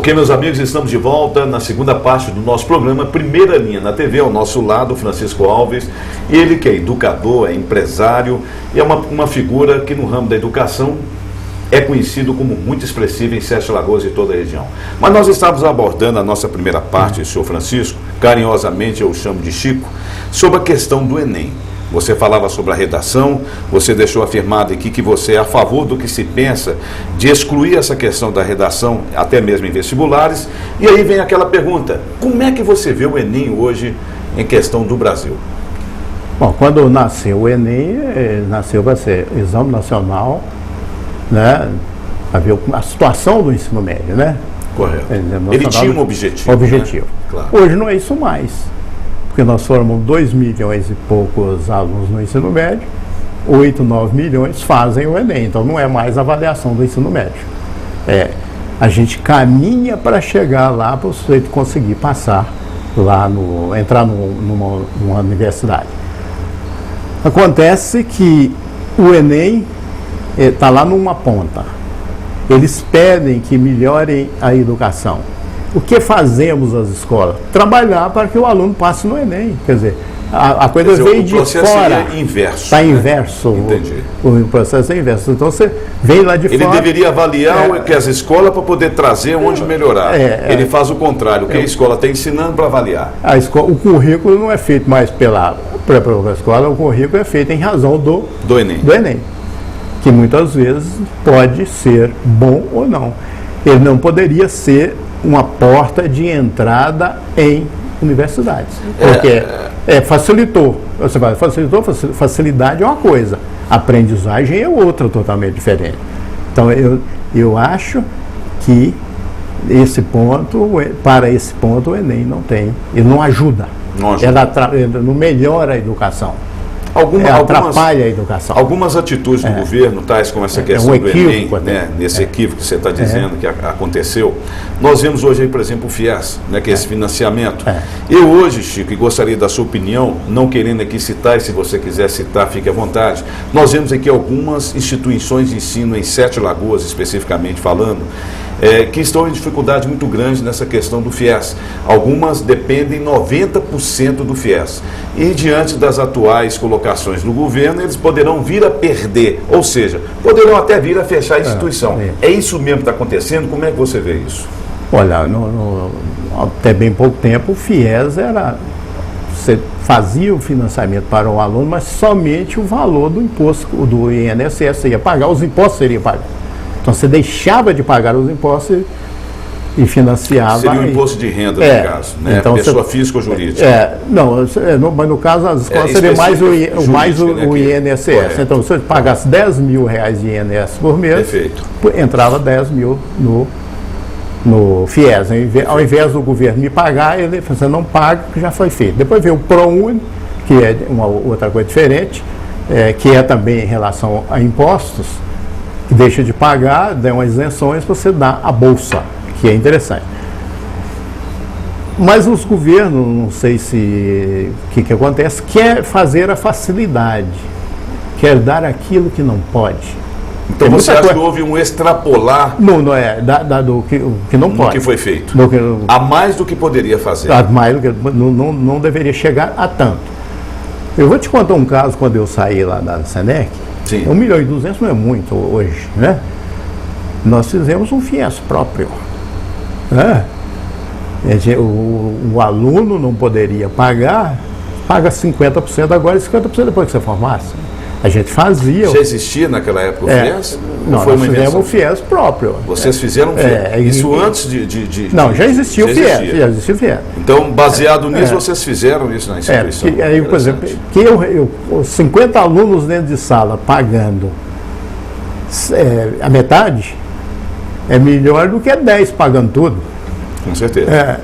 Ok, meus amigos, estamos de volta na segunda parte do nosso programa Primeira Linha na TV. Ao nosso lado, Francisco Alves, ele que é educador, é empresário e é uma figura que no ramo da educação é conhecido como muito expressivo em Sete Lagoas e toda a região. Mas nós estávamos abordando a nossa primeira parte, senhor Francisco, carinhosamente eu o chamo de Chico, sobre a questão do Enem. Você falava sobre a redação, você deixou afirmado aqui que você é a favor do que se pensa de excluir essa questão da redação, até mesmo em vestibulares. E aí vem aquela pergunta, como é que você vê o Enem hoje em questão do Brasil? Bom, quando nasceu o Enem, nasceu para ser Exame Nacional, né, para ver a situação do ensino médio, né? Correto. Ele tinha um objetivo. Objetivo. Né? Claro. Hoje não é isso mais. Porque nós formamos 2 milhões e poucos alunos no ensino médio, 8, 9 milhões fazem o Enem, então não é mais a avaliação do ensino médio. A gente caminha para chegar lá para o sujeito conseguir passar lá, entrar numa universidade. Acontece que o Enem está lá numa ponta. Eles pedem que melhorem a educação. O que fazemos nas escolas? Trabalhar para que o aluno passe no Enem. Quer dizer, a coisa veio de fora. O processo é inverso. Está inverso. Entendi. O processo é inverso. Então você vem lá de fora. Ele deveria avaliar o que as escolas para poder trazer onde melhorar. Ele faz o contrário, o que a escola está ensinando para avaliar. O currículo não é feito mais pela escola, o currículo é feito em razão do Enem. Que muitas vezes pode ser bom ou não. Ele não poderia ser uma porta de entrada em universidades. Porque facilitou. Você vai, facilidade é uma coisa, aprendizagem é outra totalmente diferente. Então eu acho que para esse ponto o Enem não tem, ele não ajuda. Ele não melhora a educação. Atrapalha a educação. Algumas atitudes do governo, tais como essa questão do Enem, né, nesse equívoco que você está dizendo que aconteceu, nós vemos hoje aí, por exemplo, o FIES, né, que é esse financiamento. Eu hoje, Chico, e gostaria da sua opinião, não querendo aqui citar, e se você quiser citar, fique à vontade, nós vemos aqui algumas instituições de ensino em Sete Lagoas, especificamente falando, que estão em dificuldade muito grande nessa questão do FIES. Algumas dependem 90% do FIES. E diante das atuais colocações do governo, eles poderão vir a perder, ou seja, poderão até vir a fechar a instituição. É isso mesmo que está acontecendo? Como é que você vê isso? Olha, até bem pouco tempo o FIES você fazia o financiamento para o aluno, mas somente o valor do imposto do INSS, você ia pagar, os impostos seriam pagos. Então você deixava de pagar os impostos e financiava. Seria o imposto de renda, no caso, né? Então, pessoa física ou jurídica? Mas no caso as escolas seria mais o INSS. Correto. Então, se você pagasse R$10 mil de INSS por mês, entrava 10 mil no FIES. Ao invés do governo me pagar, ele você não paga, porque já foi feito. Depois veio o ProUni, que é uma outra coisa diferente, que é também em relação a impostos, que deixa de pagar, dá umas isenções, você dá a bolsa, que é interessante. Mas os governos, não sei se o que acontece, quer fazer a facilidade, quer dar aquilo que não pode. Então você acha que houve um extrapolar do que não pode. Do que foi feito. A mais do que poderia fazer. A mais do que não deveria chegar a tanto. Eu vou te contar um caso quando eu saí lá da Senec. 1,2 milhão não é muito hoje, né? Nós fizemos um FIES próprio, né? O aluno não poderia paga 50% agora e 50% depois que você formasse. A gente fazia. Já existia naquela época o FIES? Não, nós fizemos o FIES próprio. Vocês fizeram o FIES? Isso antes Não, já existia o FIES. Já existia o FIES. Então, baseado nisso, vocês fizeram isso na instituição? Aí, por exemplo, 50 alunos dentro de sala pagando a metade é melhor do que 10 pagando tudo. Com certeza.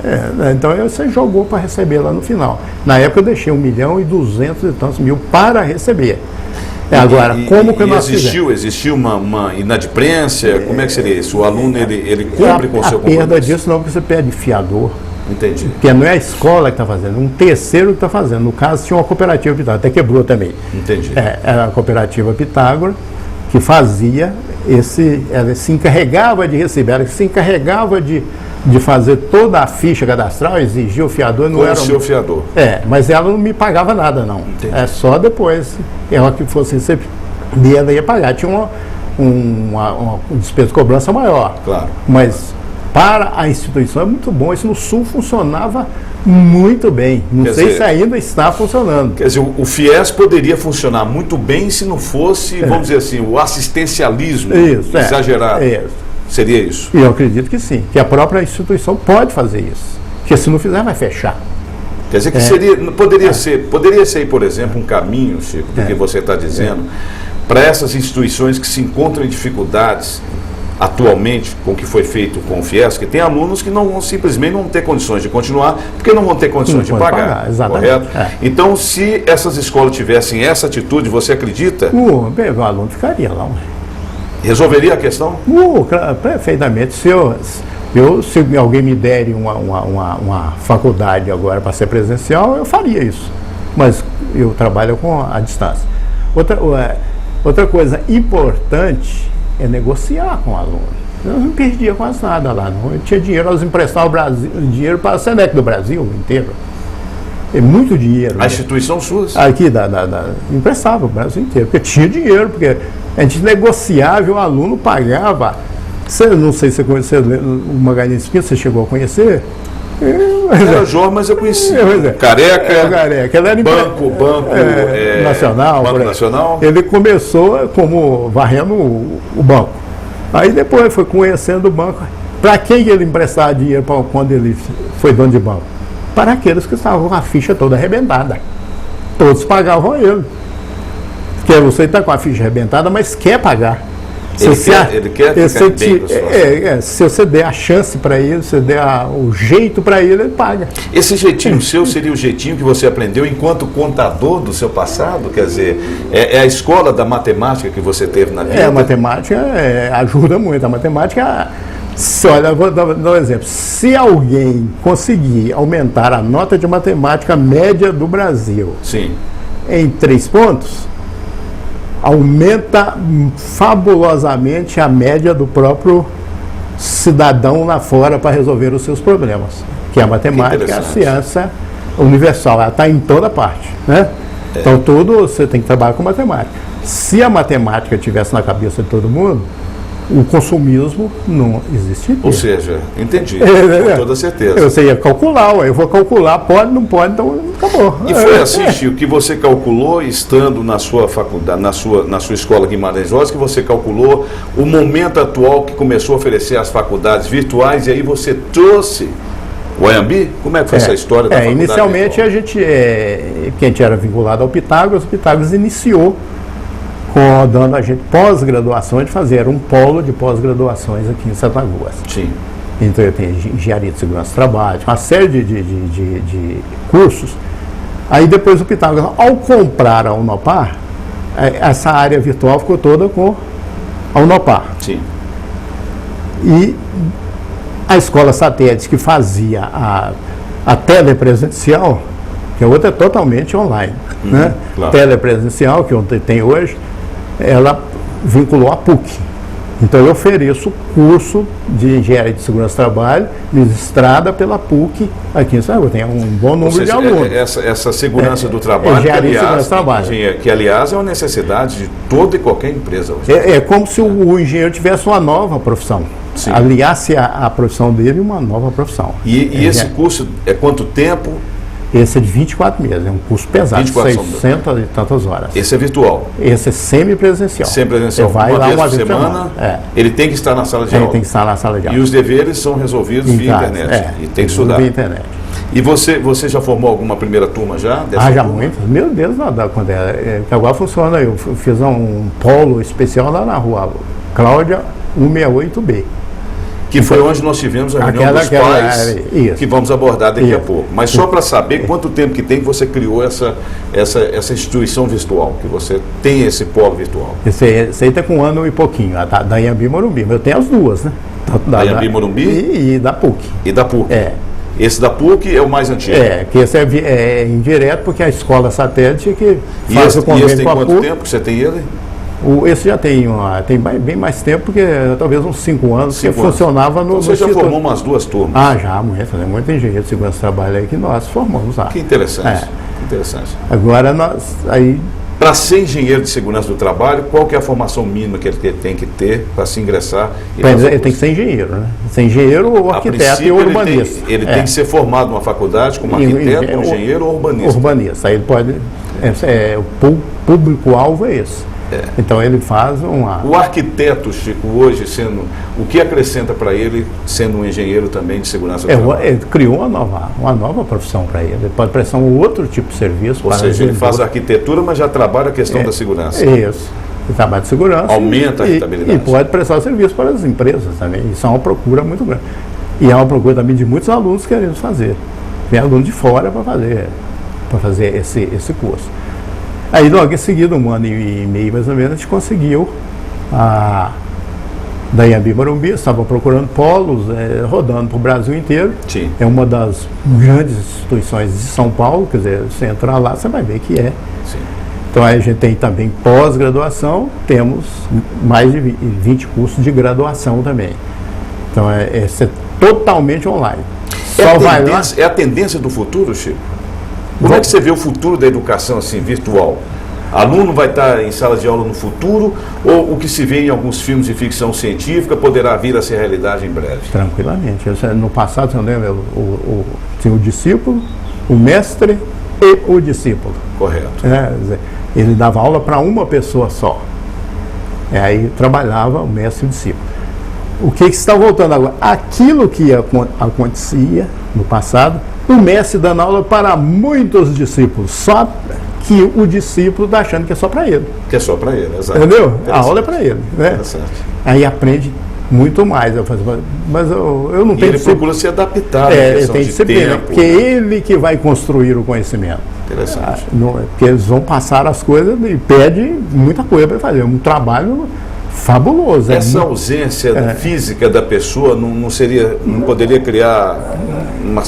Então você jogou para receber lá no final. Na época eu deixei 1,2 milhão e tantos mil para receber. Agora, como que nós fizemos? Existiu uma inadimplência? Como é que seria isso? O aluno, ele cumpre com o seu compromisso? A perda disso não, porque você perde fiador. Entendi. Porque não é a escola que está fazendo, um terceiro que está fazendo. No caso, tinha uma cooperativa Pitágora, até quebrou também. Entendi. Era a cooperativa Pitágora que fazia ela se encarregava de receber, ela se encarregava de de fazer toda a ficha cadastral, exigia o fiador, não com era o seu fiador. Mas ela não me pagava nada, não. Entendi. É só depois. Ela que fosse receber, ela ia pagar. Tinha uma despesa de cobrança maior. Claro. Mas para a instituição é muito bom. Isso no Sul funcionava muito bem. Não sei se ainda está funcionando. Quer dizer, o FIES poderia funcionar muito bem se não fosse, vamos dizer assim, o assistencialismo exagerado. Seria isso? E eu acredito que sim, que a própria instituição pode fazer isso. Porque se não fizer, vai fechar. Quer dizer que poderia ser, por exemplo, um caminho, Chico, do que você está dizendo, para essas instituições que se encontram em dificuldades atualmente com o que foi feito com o FIES, que tem alunos que não vão simplesmente não ter condições de continuar, porque não vão ter condições de pagar, correto? Então, se essas escolas tivessem essa atitude, você acredita? O aluno ficaria lá. Resolveria a questão? Perfeitamente. Se alguém me der uma faculdade agora para ser presencial, eu faria isso. Mas eu trabalho com a distância. Outra coisa importante é negociar com o aluno. Eu não perdia quase nada lá, não. Eu tinha dinheiro, nós emprestávamos dinheiro para a Senec do Brasil inteiro. É muito dinheiro. A instituição sua? Aqui, emprestava o Brasil inteiro, porque tinha dinheiro, porque a gente negociava e o aluno pagava. Não sei se você conheceu o Magalhães Espinho, você chegou a conhecer? Era jovem, mas eu conheci. Careca. Ele era Banco Nacional. Banco Nacional. Ele começou como varrendo o banco. Aí depois foi conhecendo o banco. Para quem ele emprestava dinheiro quando ele foi dono de banco? Para aqueles que estavam com a ficha toda arrebentada. Todos pagavam ele. Porque você está com a ficha arrebentada, mas quer pagar. Ele quer ficar bem se você der a chance para ele, se você der o jeito para ele, ele paga. Esse jeitinho seu seria o jeitinho que você aprendeu enquanto contador do seu passado? Quer dizer, é a escola da matemática que você teve na vida? A matemática ajuda muito. A matemática, olha, eu vou dar um exemplo. Se alguém conseguir aumentar a nota de matemática média do Brasil em 3 pontos, aumenta fabulosamente a média do próprio cidadão lá fora para resolver os seus problemas. Que a matemática é a ciência universal, ela está em toda parte, né? Então você tem que trabalhar com matemática. Se a matemática estivesse na cabeça de todo mundo, o consumismo não existiria. Ou seja, entendi, com toda certeza. Você ia calcular, eu vou calcular, pode, não pode, então acabou. E foi assim, Chico, que você calculou, estando na sua faculdade, na sua escola Guimarães Rosa, que você calculou o momento atual que começou a oferecer as faculdades virtuais, e aí você trouxe o Anhembi? Como é que foi essa história da faculdade inicialmente virtual? Que a gente era vinculado ao Pitágoras, o Pitágoras iniciou dando a gente pós-graduação, de fazer um polo de pós-graduações aqui em Santa Cruz. Sim. Então eu tenho engenharia de segurança do trabalho, uma série de cursos. Aí depois o Pitágoras, ao comprar a Unopar, essa área virtual ficou toda com a Unopar. Sim. E a escola satélite que fazia a telepresencial, que a outra é totalmente online, né? Claro. Telepresencial, que tem hoje, ela vinculou a PUC. Então eu ofereço curso de engenharia de segurança do trabalho, ministrada pela PUC aqui em São Paulo. Tem um bom número de alunos. Essa segurança do trabalho, engenharia de segurança do trabalho. Que aliás é uma necessidade de toda e qualquer empresa hoje. É como se o engenheiro tivesse uma nova profissão. Sim. Aliasse a profissão dele uma nova profissão. E esse curso é quanto tempo? Esse é de 24 meses, é um curso pesado, 600 e tantas horas. Esse é virtual? Esse é semipresencial. Semipresencial. Você vai uma lá vez uma por vez semana, ele tem que estar na sala de aula. Ele tem que estar na sala de aula. E os deveres são resolvidos via internet. E tem que estudar. Via internet. E você já formou alguma primeira turma já? Já muitas. Meu Deus, quando agora funciona. Eu fiz um polo especial lá na rua Cláudia 168B. Que foi onde nós tivemos a reunião dos pais, que vamos abordar daqui a pouco. Mas só para saber quanto tempo que tem que você criou essa instituição virtual, que você tem esse polo virtual. Esse aí está com 1 ano e pouquinho, da Anhembi Morumbi. Eu tenho as duas, né? Da Anhembi Morumbi? E da PUC. E da PUC. Esse da PUC é o mais antigo. Que esse é indireto, porque a escola satélite que faz o convênio com a PUC. E esse tem quanto tempo que você tem ele? Esse já tem bem mais tempo, porque talvez uns 5 anos, que funcionava no... Então você já formou umas 2 turmas? Já, muito engenheiro de segurança do trabalho aí que nós formamos lá. Que interessante, que interessante. Agora nós, aí... Para ser engenheiro de segurança do trabalho, qual que é a formação mínima que ele tem que ter para se ingressar? Ele tem que ser engenheiro, né? Ser engenheiro ou arquiteto e urbanista. Ele tem que ser formado numa faculdade como arquiteto, engenheiro ou urbanista? Urbanista. Aí ele pode... o público-alvo é esse. Então ele faz O arquiteto, Chico, hoje o que acrescenta para ele sendo um engenheiro também de segurança do trabalho? Ele criou uma nova profissão para ele. Ele pode prestar um outro tipo de serviço. Ou seja, ele faz arquitetura, mas já trabalha a questão da segurança. Isso. Ele trabalha de segurança. Aumenta a rentabilidade. E pode prestar serviço para as empresas também. Isso é uma procura muito grande. E é uma procura também de muitos alunos querendo fazer. Vem aluno de fora para fazer esse curso. Aí logo em seguida, 1 ano e meio mais ou menos, a gente conseguiu da Anhembi Morumbi, estava procurando polos, rodando para o Brasil inteiro. Sim. É uma das grandes instituições de São Paulo, quer dizer, você entrar lá, você vai ver que é. Sim. Então aí a gente tem também pós-graduação, temos mais de 20 cursos de graduação também. Então é totalmente online. É a tendência do futuro, Chico? Como é que você vê o futuro da educação assim, virtual? Aluno vai estar em sala de aula no futuro, ou o que se vê em alguns filmes de ficção científica poderá vir a ser realidade em breve? Tranquilamente. No passado, você lembra, tinha o discípulo, o mestre e o discípulo. Correto. Ele dava aula para uma pessoa só. Aí trabalhava o mestre e o discípulo. O que está voltando agora? Aquilo que acontecia no passado, o mestre dando aula para muitos discípulos, só que o discípulo está achando que é só para ele. Que é só para ele, exato. Entendeu? A aula é para ele. Né? Aí aprende muito mais. Mas eu não tenho... E ele procura se adaptar. Ele tem disciplina, porque é ele que vai construir o conhecimento. Interessante. Porque eles vão passar as coisas e pede muita coisa para fazer. Um trabalho fabuloso. Essa ausência física da pessoa não poderia criar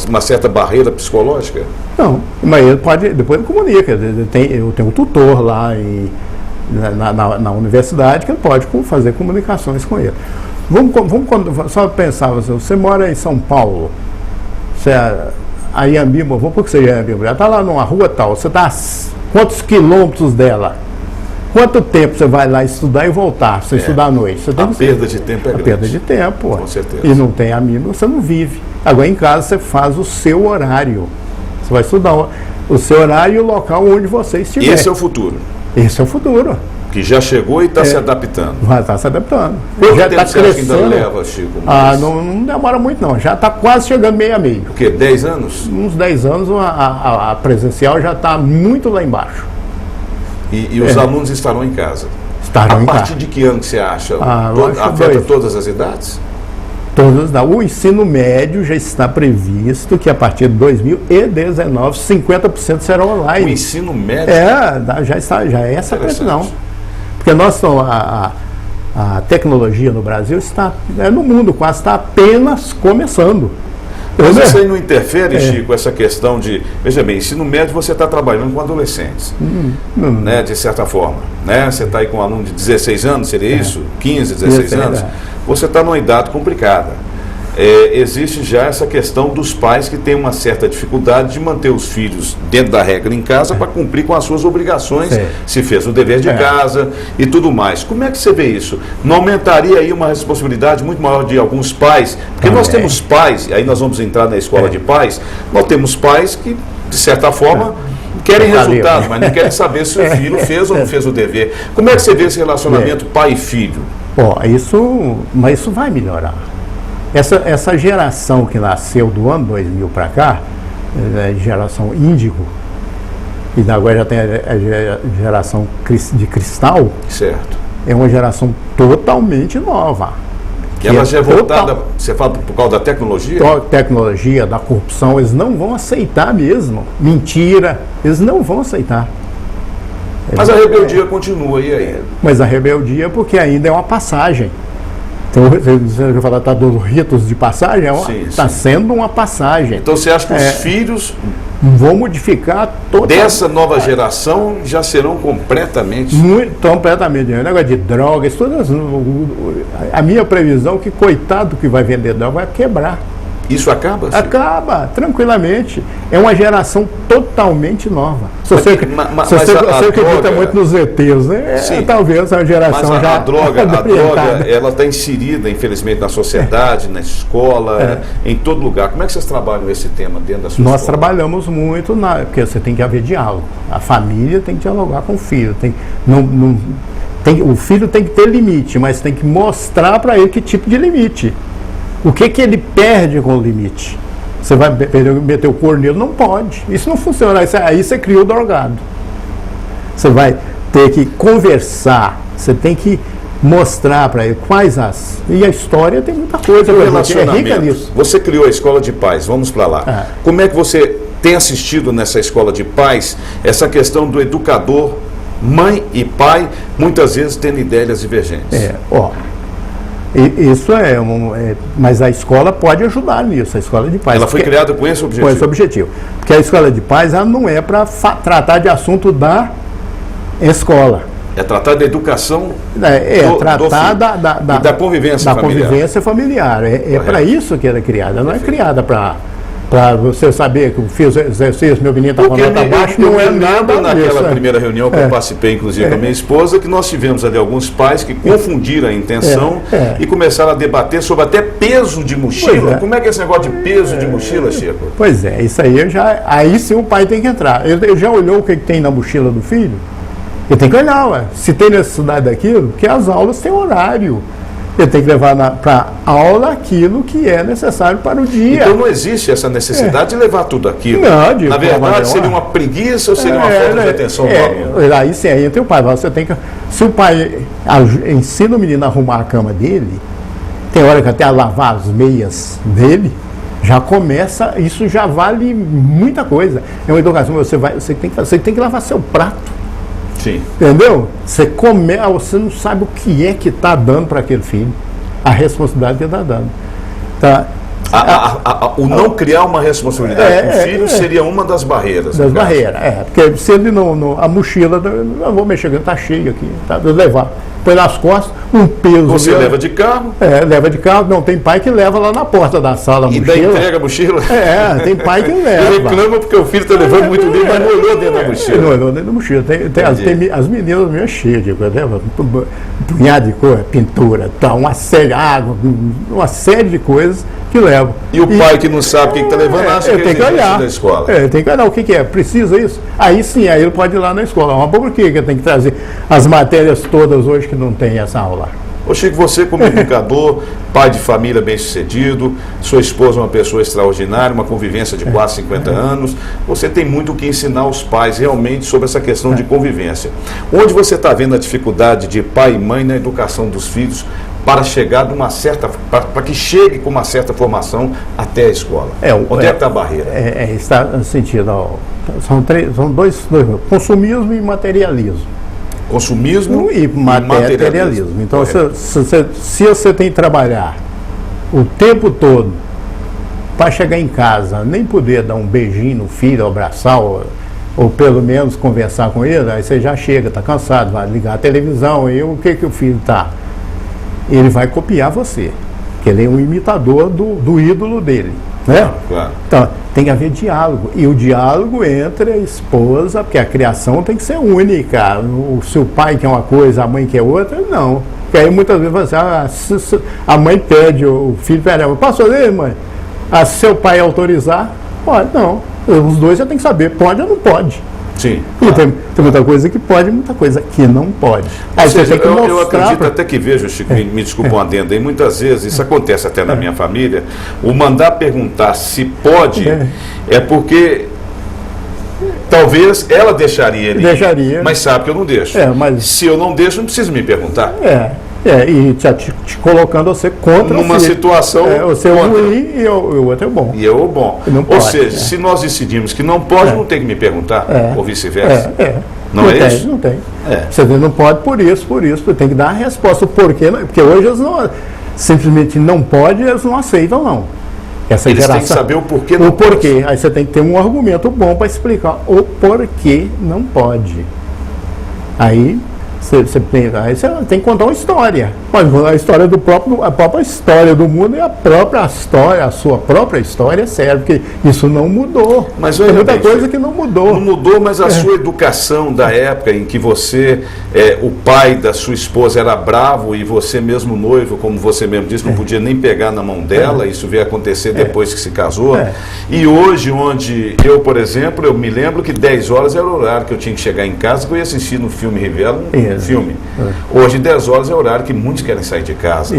uma certa barreira psicológica? Não, mas depois ele comunica. Eu tenho um tutor lá na universidade que ele pode fazer comunicações com ele. Vamos só pensar, você mora em São Paulo, a Anhembi, vamos por que seja a Anhembi, já está lá numa rua tal, você está a quantos quilômetros dela? Quanto tempo você vai lá estudar e voltar? Você estudar à noite? Você tem perda de tempo é grande. A perda de tempo. Com certeza. E não tem amigo, você não vive. Agora em casa você faz o seu horário. Você vai estudar o seu horário e o local onde você estiver. E esse é o futuro. Esse é o futuro. Que já chegou e está se adaptando. Vai estar se adaptando. Já está crescendo. Ainda leva, Chico? Não demora muito não. Já está quase chegando meio a meio. O quê? 10 anos? Uns 10 anos a presencial já está muito lá embaixo. E os alunos estarão em casa? Estarão em casa. A partir de que ano que você acha? Afeta todas as idades? Todas. O ensino médio já está previsto que a partir de 2019, 50% serão online. O ensino médio? Já é essa previsão. Porque a tecnologia no Brasil está, no mundo quase, está apenas começando. Mas isso aí não interfere, Chico, essa questão de... Veja bem, ensino médio você está trabalhando com adolescentes, né, de certa forma. Né? Você está aí com um aluno de 16 anos, seria isso? 15, 16 anos? Você está numa idade complicada. Existe já essa questão dos pais que têm uma certa dificuldade de manter os filhos dentro da regra em casa para cumprir com as suas obrigações, se fez o dever de casa e tudo mais. Como é que você vê isso? Não aumentaria aí uma responsabilidade muito maior de alguns pais? Porque nós temos pais, aí nós vamos entrar na escola de pais, nós temos pais que, de certa forma, querem resultados, mas não querem saber se o filho fez ou não fez o dever. Como é que você vê esse relacionamento pai e filho? Mas isso vai melhorar. Essa geração que nasceu do ano 2000 para cá, geração índigo, e agora já tem a geração de cristal, certo. É uma geração totalmente nova. Que ela já é voltada, você fala por causa da tecnologia? Tecnologia, da corrupção, eles não vão aceitar mesmo. Mentira, eles não vão aceitar. Mas a rebeldia continua, e aí? Mas a rebeldia porque ainda é uma passagem. Então, você vai falar dos ritos de passagem, está sendo uma passagem. Então, você acha que os filhos Vou modificar toda. Dessa nova geração já serão completamente. Completamente. O negócio de drogas, todas. A minha previsão é que, coitado que vai vender droga, vai quebrar. Isso acaba? Acaba, tranquilamente. É uma geração totalmente nova. Se você acredita muito nos ETs, né? Talvez a geração mas já... A droga, ela está inserida, infelizmente, na sociedade, na escola, em todo lugar. Como é que vocês trabalham esse tema dentro da sua escola? Nós trabalhamos muito, porque você tem que haver diálogo. A família tem que dialogar com o filho. O filho tem que ter limite, mas tem que mostrar para ele que tipo de limite. O que ele perde com o limite? Você vai meter o corneiro? Não pode. Isso não funciona. Aí você cria o drogado. Você vai ter que conversar, você tem que mostrar para ele quais as... E a história tem muita coisa. O relacionamento. É rica nisso. Você criou a escola de paz, vamos para lá. Como é que você tem assistido nessa escola de paz essa questão do educador, mãe e pai, muitas vezes tendo ideias divergentes? Isso mas a escola pode ajudar nisso, a escola de paz. Ela foi criada com esse objetivo? Com esse objetivo. Porque a escola de paz ela não é para tratar de assunto da escola. É tratar da educação tratar da convivência familiar. Convivência familiar. É para isso que ela é criada. Não é criada para você saber que eu fiz exercício, meu menino está com nota baixa, não é nada naquela primeira reunião que eu participei, inclusive com a minha esposa, que nós tivemos ali alguns pais que confundiram a intenção e começaram a debater sobre até peso de mochila. Como é que é esse negócio de peso de mochila, Chico? Pois é, isso aí aí sim o pai tem que entrar. Ele já olhou o que tem na mochila do filho? Ele tem que olhar, se tem necessidade daquilo, porque as aulas têm horário. Ele tem que levar para aula aquilo que é necessário para o dia. Então não existe essa necessidade de levar tudo aquilo. Não, na verdade, seria uma preguiça ou seria uma falta de atenção do aluno? Aí sim, aí entra o pai. Se o pai ensina o menino a arrumar a cama dele, tem hora que até a lavar as meias dele, já começa, isso já vale muita coisa. É uma educação, você tem que lavar seu prato. Sim. Entendeu? Você não sabe o que é que está dando para aquele filho, a responsabilidade que está dando. Tá? O não criar uma responsabilidade com o filho seria uma das barreiras. Das barreiras, porque se ele a mochila, eu vou mexer, está cheio aqui, tá? Eu levar. Põe nas costas, um peso. Você leva de carro? Leva de carro. Não, tem pai que leva lá na porta da sala a mochila. E daí entrega a mochila? Tem pai que leva. Ele reclama porque o filho está levando muito livro, mas não olhou dentro da mochila. Não olhou dentro da mochila. As meninas minhas cheias de coisa, punhado de cor, pintura, uma série de água, uma série de coisas que levam. E o pai que não sabe o que está levando, acha que tem que olhar. Da escola. Tem que olhar o que é. Precisa isso? Aí sim, aí ele pode ir lá na escola. Mas por que ele tem que trazer as matérias todas hoje que não tem essa aula? Ô Chico, você como educador, pai de família bem-sucedido, sua esposa é uma pessoa extraordinária, uma convivência de quase 50 anos, você tem muito o que ensinar aos pais realmente sobre essa questão de convivência. Onde você está vendo a dificuldade de pai e mãe na educação dos filhos para chegar para que chegue com uma certa formação até a escola? Onde é que está a barreira? Está no sentido, são dois, consumismo e materialismo. Consumismo e materialismo. Então, se você tem que trabalhar o tempo todo para chegar em casa, nem poder dar um beijinho no filho, abraçar, ou pelo menos conversar com ele, aí você já chega, está cansado, vai ligar a televisão, e o que o filho está? Ele vai copiar você, porque ele é um imitador do ídolo dele. Né? Claro. Então, tem que haver diálogo. E o diálogo entre a esposa, porque a criação tem que ser única. O seu pai quer uma coisa, a mãe quer outra, não. Porque aí muitas vezes você, a mãe pede, o filho pede, posso fazer, mãe? Se seu pai autorizar, pode, não. Os dois já tem que saber, pode ou não pode. Sim. Claro. Tem muita coisa que pode e muita coisa que não pode. Aí você tem que mostrar. Eu acredito até que vejo, Chico, me desculpa um adendo aí, muitas vezes, isso acontece até na minha família, o mandar perguntar se pode é porque talvez ela deixaria ele, mas sabe que eu não deixo. Se eu não deixo, não precisa me perguntar. E te colocando você contra numa situação você é ruim e o outro é bom. E eu o bom. Ou seja, se nós decidimos que não pode, não tem que me perguntar, ou vice-versa. Não é isso? Não tem. Você não pode por isso, tem que dar a resposta. Porque hoje eles não, simplesmente não pode, eles não aceitam, não. Essa Eles geração, têm que saber o porquê não o porquê. Pode. Aí você tem que ter um argumento bom para explicar o porquê não pode. Aí você tem que contar uma história. Mas a história do próprio, a própria história do mundo é a própria história, a sua própria história serve, porque isso não mudou. Mas tem muita coisa que não mudou. Não mudou, mas a sua educação da época em que você, o pai da sua esposa era bravo e você mesmo noivo, como você mesmo disse, não podia nem pegar na mão dela, isso veio acontecer depois que se casou. E hoje, onde eu, por exemplo, eu me lembro que 10 horas era o horário que eu tinha que chegar em casa, que eu ia assistir no filme Rivela, filme. Hoje 10 horas é o horário que muitos querem sair de casa.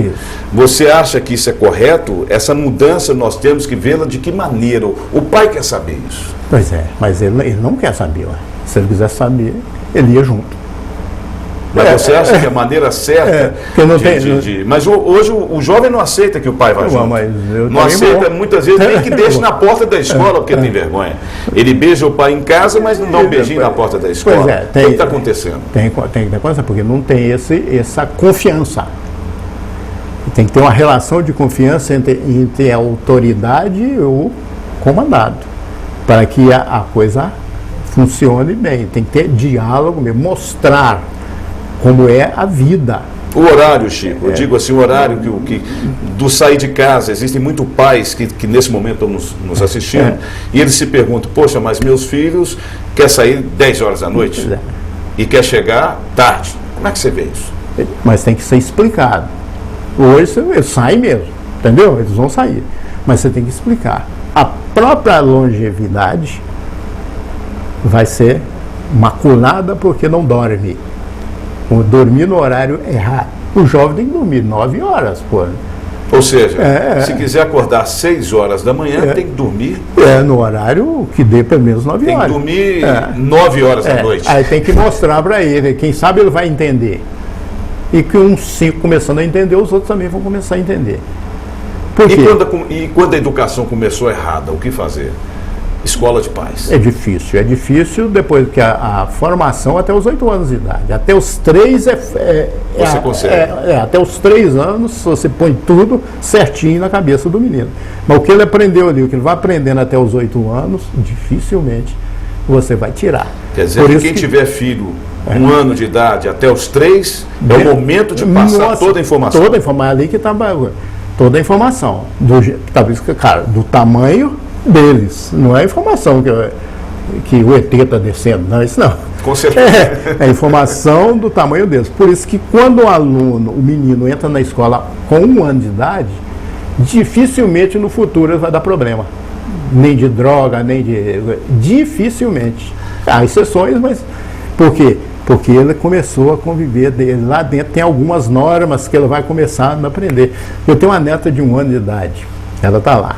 Você acha que isso é correto? Essa mudança nós temos que vê-la de que maneira? O pai quer saber isso. Pois é, mas ele não quer saber. Se ele quiser saber, ele ia junto. Mas você acha que a maneira certa mas hoje o jovem não aceita que o pai vai junto. Não aceita, muitas vezes, nem que deixe na porta da escola, porque tem vergonha. Ele beija o pai em casa, mas não dá um beijinho na porta da escola. O que está acontecendo? Tem que acontecer, porque não tem essa confiança. Tem que ter uma relação de confiança entre a autoridade e o comandado, para que a coisa funcione bem. Tem que ter diálogo mesmo, mostrar como é a vida. O horário, Chico, eu digo assim, o horário do sair de casa, existem muitos pais que nesse momento estão nos assistindo, e eles se perguntam, poxa, mas meus filhos querem sair 10 horas da noite e quer chegar tarde. Como é que você vê isso? Mas tem que ser explicado. Hoje eles saem mesmo, entendeu? Eles vão sair. Mas você tem que explicar. A própria longevidade vai ser maculada porque não dorme. Dormir no horário errado. O jovem tem que dormir 9 horas, pô. Ou seja, se quiser acordar 6 horas da manhã, tem que dormir. No horário que dê pelo menos 9 horas. Tem que dormir 9 horas da noite. Aí tem que mostrar para ele. Quem sabe ele vai entender. E que uns 5 começando a entender, os outros também vão começar a entender. Por quê? E quando a educação começou errada, o que fazer? Escola de pais. É difícil depois que a formação até os 8 anos de idade. Até os 3 você consegue. Até os 3 anos você põe tudo certinho na cabeça do menino. Mas o que ele aprendeu ali, o que ele vai aprendendo até os 8 anos, dificilmente você vai tirar. Quer dizer, que quem tiver filho 1 ano de idade até os 3, é o momento de passar toda a informação. Toda a informação, ali que está toda a informação. Do tamanho deles. Não é a informação que o ET está descendo, não, isso não. Com certeza. É a informação do tamanho deles. Por isso que quando o menino entra na escola com 1 ano de idade, dificilmente no futuro ele vai dar problema. Nem de droga, nem de... Dificilmente. Há exceções, mas... Por quê? Porque ele começou a conviver dele. Lá dentro tem algumas normas que ele vai começar a aprender. Eu tenho uma neta de 1 ano de idade. Ela está lá.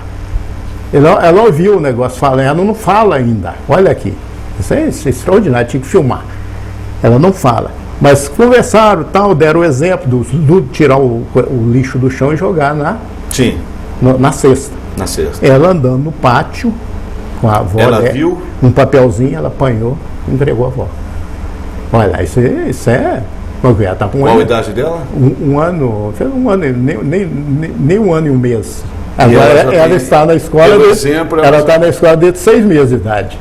Ela ouviu o negócio falando, ela não fala ainda. Olha aqui. Isso é extraordinário, tinha que filmar. Ela não fala. Mas conversaram, tal, deram o exemplo do tirar o lixo do chão e jogar na cesta. Na cesta. Ela andando no pátio com a avó. Ela viu? Um papelzinho, ela apanhou e entregou a avó. Olha, isso é... Ela tá com qual a idade dela? Um ano, nem 1 ano e 1 mês. Agora ela está na escola. Ela está na escola desde 6 meses de idade.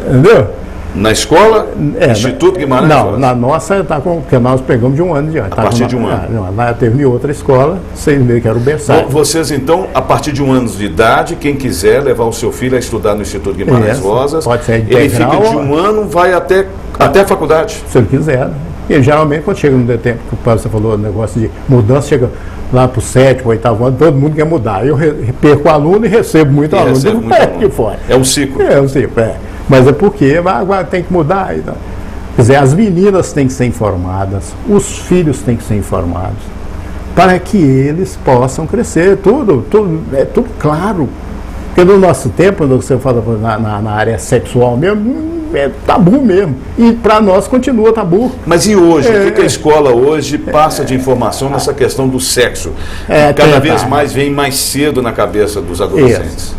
Entendeu? Na escola? Instituto Guimarães? Não, na nossa está porque nós pegamos de 1 ano de idade. A partir de 1 ano? Lá teve em outra escola, 6 meses, que era o berçário. Vocês, então, a partir de 1 ano de idade, quem quiser levar o seu filho a estudar no Instituto Guimarães Rosas, pode ser integral, ele fica de 1 ano, vai até a faculdade. Se ele quiser. E geralmente, quando chega no tempo que você falou, negócio de mudança, chega lá para o 7º, 8º ano, todo mundo quer mudar. Eu perco aluno e recebo muito aluno. Fora. É um ciclo. Mas é porque agora tem que mudar. Então. Quer dizer, as meninas têm que ser informadas, os filhos têm que ser informados, para que eles possam crescer. É tudo claro. Porque no nosso tempo, quando você fala na área sexual mesmo, é tabu mesmo. E para nós continua tabu. Mas e hoje? O que a escola hoje passa de informação nessa questão do sexo? Cada vez mais vem mais cedo na cabeça dos adolescentes.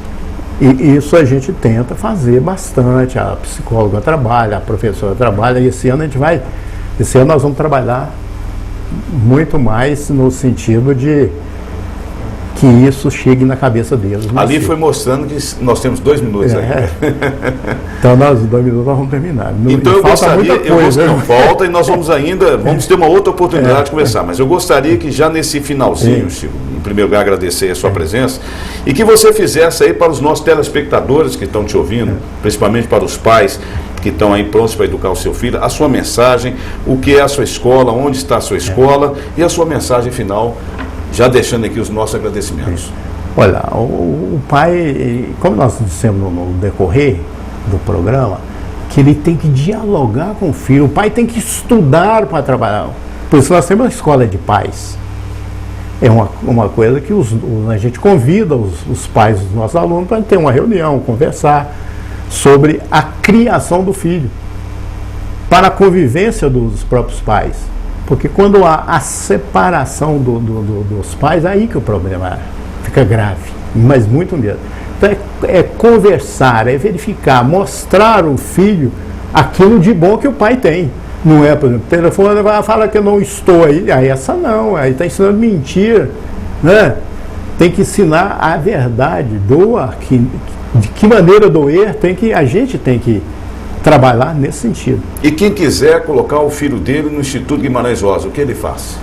E isso a gente tenta fazer bastante. A psicóloga trabalha, a professora trabalha, e esse ano nós vamos trabalhar muito mais no sentido de que isso chegue na cabeça deles. Ali foi mostrando que nós temos 2 minutos aí. Então, nós 2 minutos nós vamos terminar. Então, eu gostaria, não falta, e nós vamos ainda, vamos ter uma outra oportunidade de conversar, mas eu gostaria que já nesse finalzinho, Chico, em primeiro lugar, agradecer a sua presença, e que você fizesse aí para os nossos telespectadores que estão te ouvindo, principalmente para os pais que estão aí prontos para educar o seu filho, a sua mensagem, o que é a sua escola, onde está a sua escola, e a sua mensagem final, já deixando aqui os nossos agradecimentos. Olha, o pai, como nós dissemos no decorrer do programa, que ele tem que dialogar com o filho, o pai tem que estudar para trabalhar. Por isso nós temos uma escola de pais. É uma coisa que a gente convida os pais dos nossos alunos para ter uma reunião, conversar sobre a criação do filho, para a convivência dos próprios pais. Porque quando há a separação dos pais, aí que o problema fica grave, mas muito mesmo. Então é conversar, é verificar, mostrar ao filho aquilo de bom que o pai tem. Não é, por exemplo, telefone fala que eu não estou aí, aí essa não, aí está ensinando mentira, né? Tem que ensinar a verdade, de que maneira doer, a gente tem que trabalhar nesse sentido. E quem quiser colocar o filho dele no Instituto Guimarães Rosa, o que ele faz?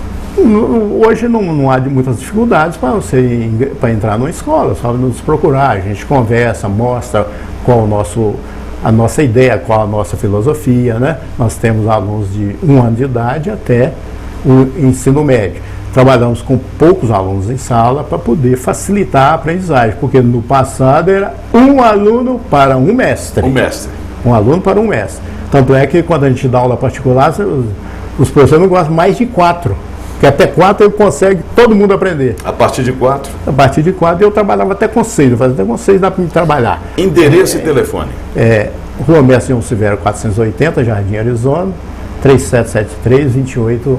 Hoje não há muitas dificuldades para entrar numa escola, só nos procurar, a gente conversa, mostra qual a nossa ideia, qual a nossa filosofia, né? Nós temos alunos de 1 ano de idade até o ensino médio. Trabalhamos com poucos alunos em sala para poder facilitar a aprendizagem, porque no passado era um aluno para um mestre. Um aluno para um mestre. Tanto é que quando a gente dá aula particular, os professores não gostam mais de 4. Porque até 4 ele consegue todo mundo aprender. A partir de 4? A partir de 4 eu trabalhava até com 6. Eu fazia até com 6, dá para me trabalhar. Endereço e telefone? Rua Mestre João Silvério 480, Jardim Arizona, 3773-2863.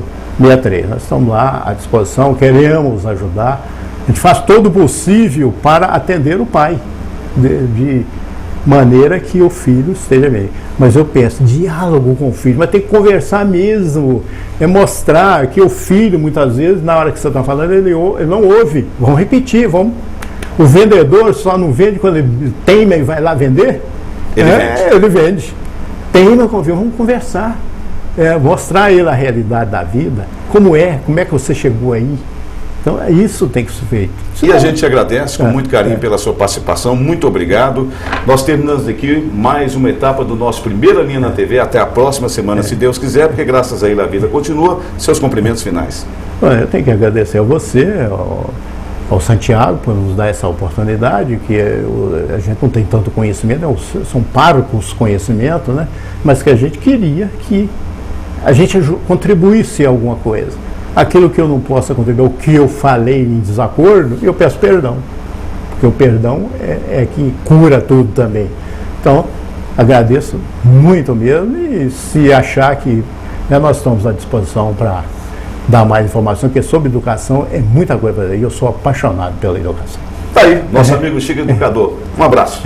Nós estamos lá à disposição, queremos ajudar. A gente faz todo o possível para atender o pai, de maneira que o filho esteja bem. Mas eu penso, diálogo com o filho, mas tem que conversar mesmo, mostrar que o filho, muitas vezes, na hora que você está falando, ele não ouve. Vamos repetir, o vendedor só não vende quando ele teima e vai lá vender? Ele vende. Teima, vamos conversar. Mostrar a ele a realidade da vida, como é que você chegou aí. Então, isso tem que ser feito. E a gente agradece com muito carinho pela sua participação, muito obrigado. Nós terminamos aqui mais uma etapa do nosso Primeira Linha na TV. Até a próxima semana, se Deus quiser, porque graças a ele a vida continua. Seus cumprimentos finais. Eu tenho que agradecer a você, ao Santiago, por nos dar essa oportunidade, que a gente não tem tanto conhecimento, são parcos conhecimentos, né? Mas que a gente queria que a gente contribuísse alguma coisa. Aquilo que eu não possa contribuir, o que eu falei em desacordo, eu peço perdão. Porque o perdão é que cura tudo também. Então, agradeço muito mesmo, e se achar que nós estamos à disposição para dar mais informação, porque sobre educação é muita coisa para fazer, e eu sou apaixonado pela educação. Tá aí, nosso amigo Chico Educador. Um abraço.